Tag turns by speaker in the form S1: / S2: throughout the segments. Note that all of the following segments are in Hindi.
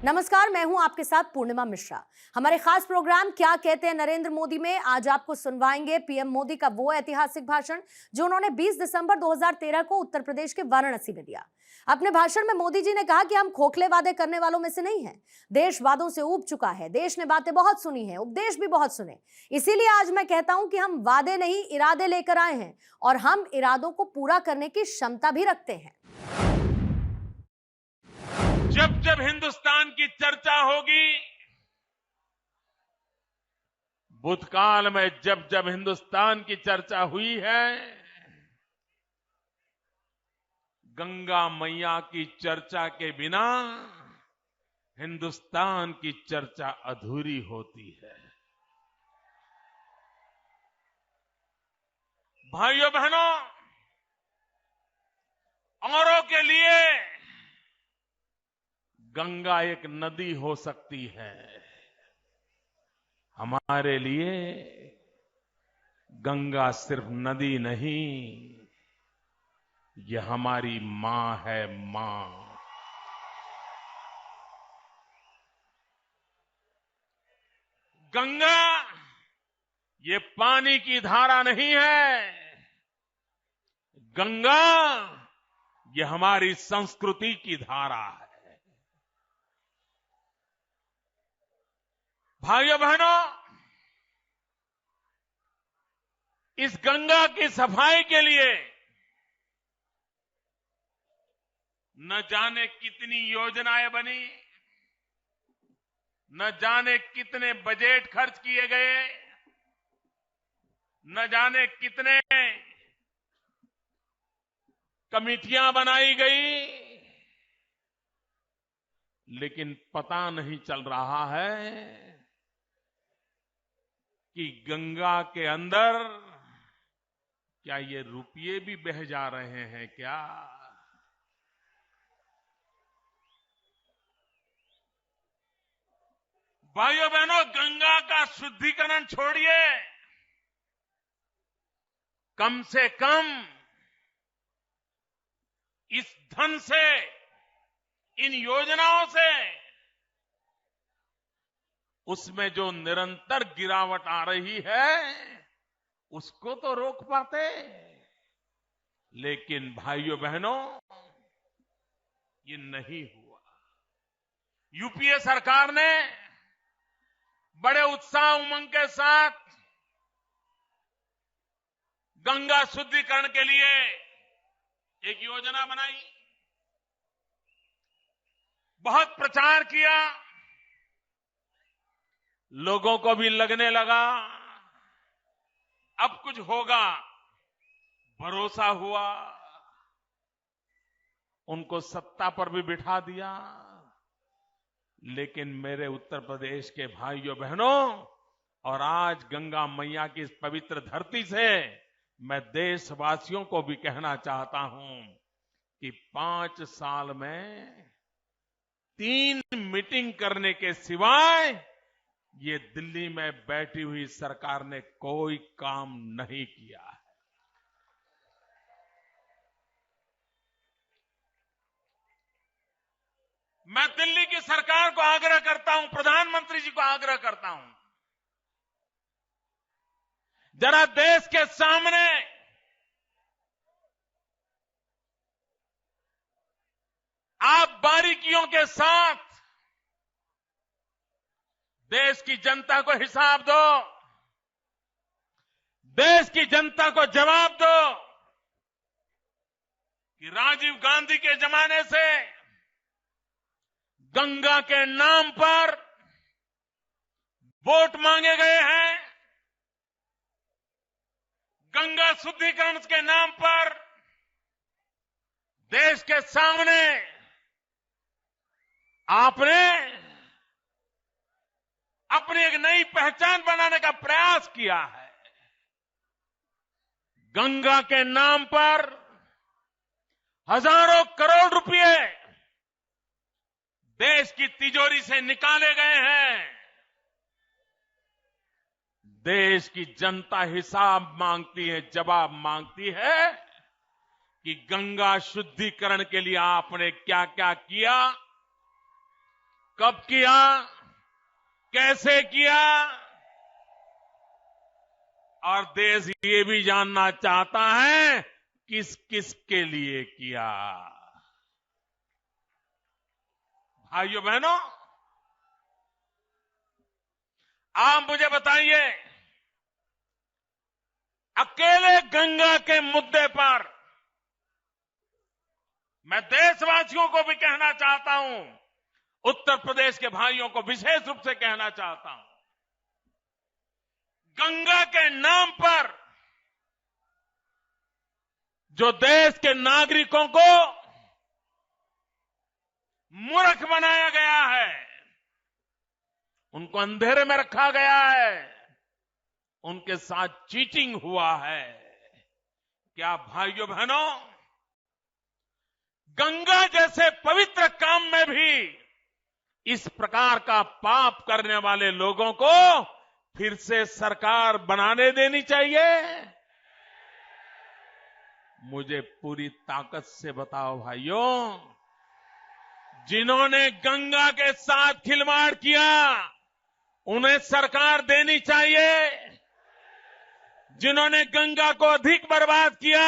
S1: नमस्कार, मैं हूं आपके साथ पूर्णिमा मिश्रा। हमारे खास प्रोग्राम क्या कहते हैं नरेंद्र मोदी में आज आपको सुनवाएंगे पीएम मोदी का वो ऐतिहासिक भाषण जो उन्होंने 20 दिसंबर 2013 को उत्तर प्रदेश के वाराणसी में दिया। अपने भाषण में मोदी जी ने कहा कि हम खोखले वादे करने वालों में से नहीं हैं। देश वादों से ऊब चुका है। देश ने बातें बहुत सुनी है, उपदेश भी बहुत सुने। इसीलिए आज मैं कहता हूं कि हम वादे नहीं इरादे लेकर आए हैं और हम इरादों को पूरा करने की क्षमता भी रखते हैं।
S2: जब जब हिंदुस्तान की चर्चा होगी, भूतकाल में जब जब हिंदुस्तान की चर्चा हुई है, गंगा मैया की चर्चा के बिना हिंदुस्तान की चर्चा अधूरी होती है। भाइयों बहनों, औरों के लिए गंगा एक नदी हो सकती है, हमारे लिए गंगा सिर्फ नदी नहीं, ये हमारी मां है, मां। गंगा ये पानी की धारा नहीं है, गंगा ये हमारी संस्कृति की धारा है। भाइयों बहनों, इस गंगा की सफाई के लिए न जाने कितनी योजनाएं बनी, न जाने कितने बजट खर्च किए गए, न जाने कितने कमिटियां बनाई गई, लेकिन पता नहीं चल रहा है कि गंगा के अंदर क्या ये रुपये भी बह जा रहे हैं क्या? भाइयों बहनों, गंगा का शुद्धिकरण छोड़िए, कम से कम इस धन से, इन योजनाओं से उसमें जो निरंतर गिरावट आ रही है उसको तो रोक पाते। लेकिन भाइयों बहनों, ये नहीं हुआ। यूपीए सरकार ने बड़े उत्साह उमंग के साथ गंगा शुद्धिकरण के लिए एक योजना बनाई, बहुत प्रचार किया, लोगों को भी लगने लगा अब कुछ होगा, भरोसा हुआ, उनको सत्ता पर भी बिठा दिया। लेकिन मेरे उत्तर प्रदेश के भाइयों बहनों, और आज गंगा मैया की इस पवित्र धरती से मैं देशवासियों को भी कहना चाहता हूं कि 5 साल में 3 मीटिंग करने के सिवाय ये दिल्ली में बैठी हुई सरकार ने कोई काम नहीं किया है। मैं दिल्ली की सरकार को आग्रह करता हूं, प्रधानमंत्री जी को आग्रह करता हूं, जरा देश के सामने आप बारीकियों के साथ देश की जनता को हिसाब दो, देश की जनता को जवाब दो कि राजीव गांधी के जमाने से गंगा के नाम पर वोट मांगे गए हैं, गंगा शुद्धिकरण के नाम पर देश के सामने आपने अपनी एक नई पहचान बनाने का प्रयास किया है। गंगा के नाम पर हजारों करोड़ रुपए देश की तिजोरी से निकाले गए हैं। देश की जनता हिसाब मांगती है, जवाब मांगती है कि गंगा शुद्धिकरण के लिए आपने क्या क्या किया, कब किया, कैसे किया, और देश ये भी जानना चाहता है किस किस के लिए किया। भाइयों बहनों, आप मुझे बताइए, अकेले गंगा के मुद्दे पर मैं देशवासियों को भी कहना चाहता हूं, उत्तर प्रदेश के भाइयों को विशेष रूप से कहना चाहता हूं, गंगा के नाम पर जो देश के नागरिकों को मूर्ख बनाया गया है, उनको अंधेरे में रखा गया है, उनके साथ चीटिंग हुआ है। क्या भाइयों बहनों, गंगा जैसे पवित्र काम में भी इस प्रकार का पाप करने वाले लोगों को फिर से सरकार बनाने देनी चाहिए? मुझे पूरी ताकत से बताओ भाइयों, जिन्होंने गंगा के साथ खिलवाड़ किया उन्हें सरकार देनी चाहिए, जिन्होंने गंगा को अधिक बर्बाद किया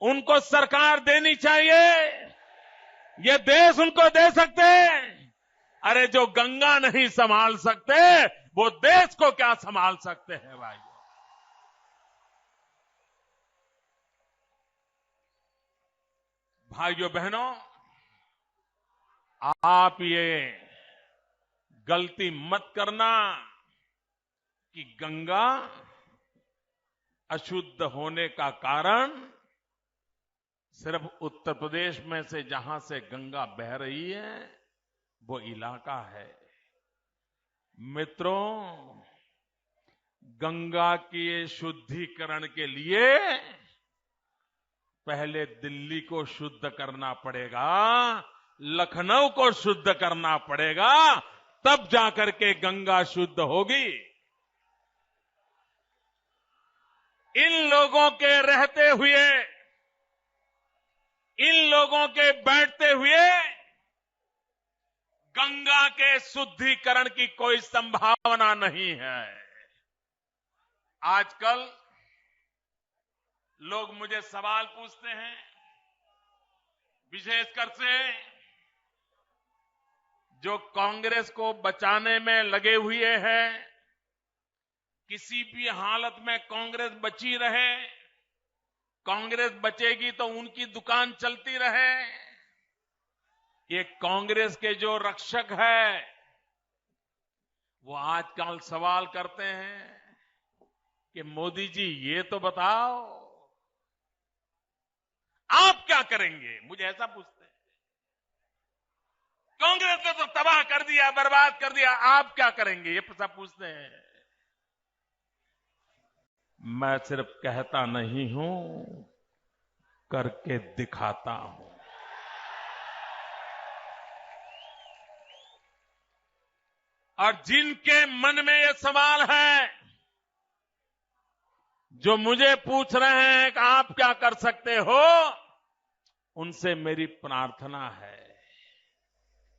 S2: उनको सरकार देनी चाहिए। ये देश उनको दे सकते हैं? अरे जो गंगा नहीं संभाल सकते वो देश को क्या संभाल सकते हैं भाई? भाइयों बहनों, आप ये गलती मत करना कि गंगा अशुद्ध होने का कारण सिर्फ उत्तर प्रदेश में से जहां से गंगा बह रही है वो इलाका है। मित्रों, गंगा के शुद्धिकरण के लिए पहले दिल्ली को शुद्ध करना पड़ेगा, लखनऊ को शुद्ध करना पड़ेगा, तब जाकर के गंगा शुद्ध होगी। इन लोगों के रहते हुए, इन लोगों के बैठते हुए गंगा के शुद्धिकरण की कोई संभावना नहीं है। आजकल लोग मुझे सवाल पूछते हैं, विशेषकर से जो कांग्रेस को बचाने में लगे हुए हैं, किसी भी हालत में कांग्रेस बची रहे, कांग्रेस बचेगी तो उनकी दुकान चलती रहे। ये कांग्रेस के जो रक्षक है वो आजकल सवाल करते हैं कि मोदी जी ये तो बताओ आप क्या करेंगे। मुझे ऐसा पूछते हैं, कांग्रेस ने तो तबाह कर दिया, बर्बाद कर दिया, आप क्या करेंगे, ये सब पूछते हैं। मैं सिर्फ कहता नहीं हूं, करके दिखाता हूं। और जिनके मन में ये सवाल है, जो मुझे पूछ रहे हैं कि आप क्या कर सकते हो, उनसे मेरी प्रार्थना है,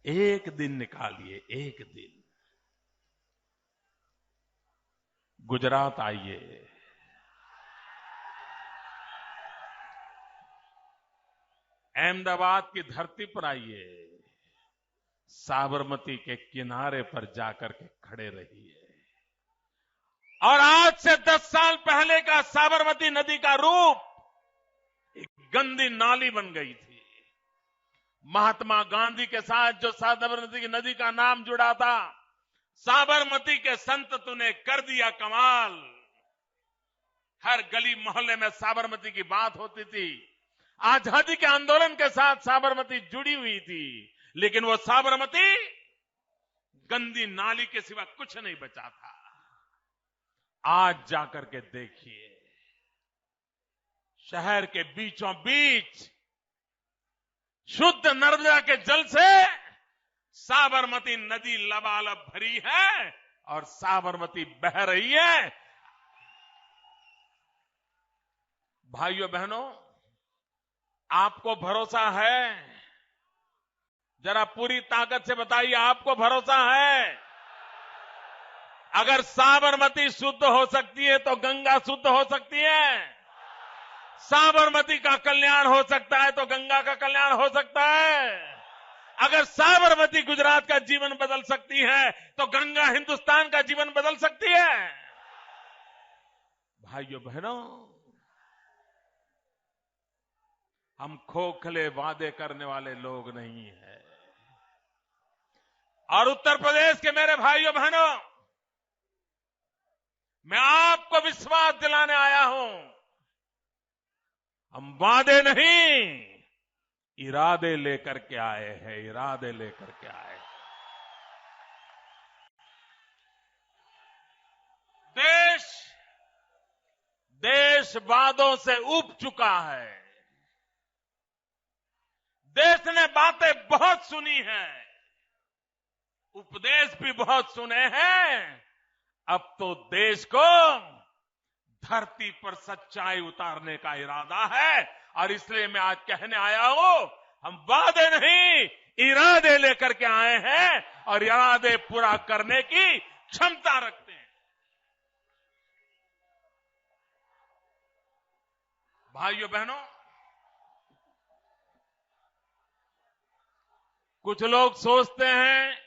S2: एक दिन निकालिए, एक दिन गुजरात आइए, अहमदाबाद की धरती पर आइए, साबरमती के किनारे पर जाकर के खड़े रहिए। और आज से 10 साल पहले का साबरमती नदी का रूप एक गंदी नाली बन गई थी। महात्मा गांधी के साथ जो साबरमती की नदी का नाम जुड़ा था, साबरमती के संत तूने कर दिया कमाल। हर गली मोहल्ले में साबरमती की बात होती थी। आजादी के आंदोलन के साथ साबरमती जुड़ी हुई थी, लेकिन वो साबरमती गंदी नाली के सिवा कुछ नहीं बचा था। आज जाकर के देखिए, शहर के बीचों बीच शुद्ध नर्मदा के जल से साबरमती नदी लबालब भरी है और साबरमती बह रही है। भाइयों बहनों, आपको भरोसा है जरा पूरी ताकत से बताइए, आपको भरोसा है? अगर साबरमती शुद्ध हो सकती है तो गंगा शुद्ध हो सकती है। साबरमती का कल्याण हो सकता है तो गंगा का कल्याण हो सकता है। अगर साबरमती गुजरात का जीवन बदल सकती है तो गंगा हिंदुस्तान का जीवन बदल सकती है। भाइयों बहनों, हम खोखले वादे करने वाले लोग नहीं हैं। और उत्तर प्रदेश के मेरे भाइयों बहनों, मैं आपको विश्वास दिलाने आया हूं, हम वादे नहीं, इरादे लेकर के आए हैं, इरादे लेकर के आए हैं। देश वादों से उब चुका है। देश ने बातें बहुत सुनी हैं, उपदेश भी बहुत सुने हैं। अब तो देश को धरती पर सच्चाई उतारने का इरादा है और इसलिए मैं आज कहने आया हूं, हम वादे नहीं, इरादे लेकर के आए हैं और इरादे पूरा करने की क्षमता रखते हैं। भाइयों बहनों, कुछ लोग सोचते हैं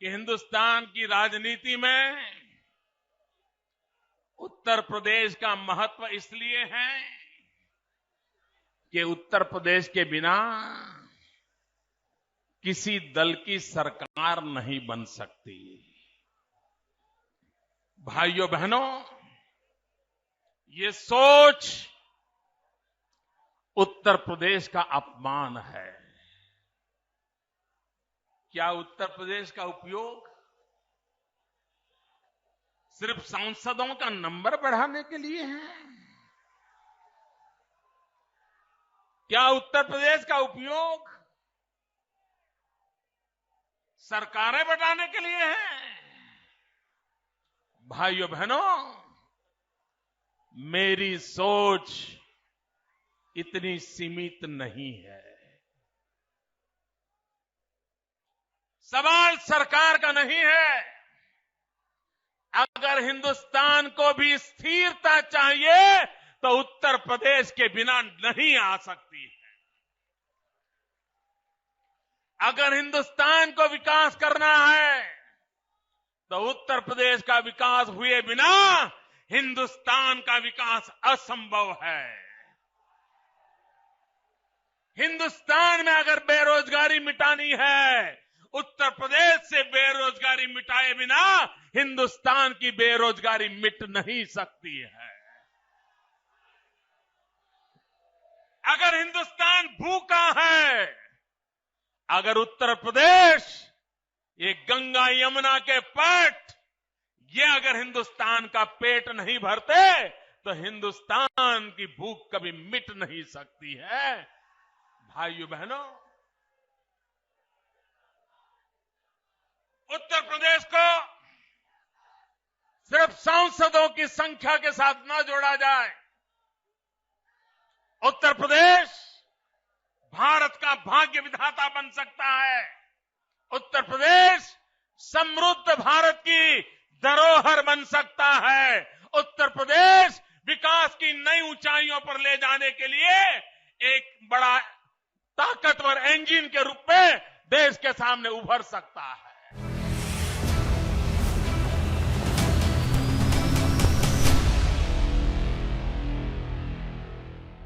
S2: कि हिंदुस्तान की राजनीति में उत्तर प्रदेश का महत्व इसलिए है कि उत्तर प्रदेश के बिना किसी दल की सरकार नहीं बन सकती। भाइयों बहनों, ये सोच उत्तर प्रदेश का अपमान है। क्या उत्तर प्रदेश का उपयोग सिर्फ सांसदों का नंबर बढ़ाने के लिए है? क्या उत्तर प्रदेश का उपयोग सरकारें बढ़ाने के लिए है? भाइयों बहनों, मेरी सोच इतनी सीमित नहीं है। सवाल सरकार का नहीं है। अगर हिंदुस्तान को भी स्थिरता चाहिए तो उत्तर प्रदेश के बिना नहीं आ सकती है। अगर हिंदुस्तान को विकास करना है तो उत्तर प्रदेश का विकास हुए बिना हिंदुस्तान का विकास असंभव है। हिंदुस्तान में अगर बेरोजगारी मिटानी है, उत्तर प्रदेश से बेरोजगारी मिटाए बिना हिंदुस्तान की बेरोजगारी मिट नहीं सकती है। अगर हिंदुस्तान भूखा है, अगर उत्तर प्रदेश ये गंगा यमुना के पट ये अगर हिंदुस्तान का पेट नहीं भरते तो हिंदुस्तान की भूख कभी मिट नहीं सकती है। भाइयों बहनों, उत्तर प्रदेश को सिर्फ सांसदों की संख्या के साथ न जोड़ा जाए। उत्तर प्रदेश भारत का भाग्य विधाता बन सकता है। उत्तर प्रदेश समृद्ध भारत की धरोहर बन सकता है। उत्तर प्रदेश विकास की नई ऊंचाइयों पर ले जाने के लिए एक बड़ा ताकतवर इंजन के रूप में देश के सामने उभर सकता है।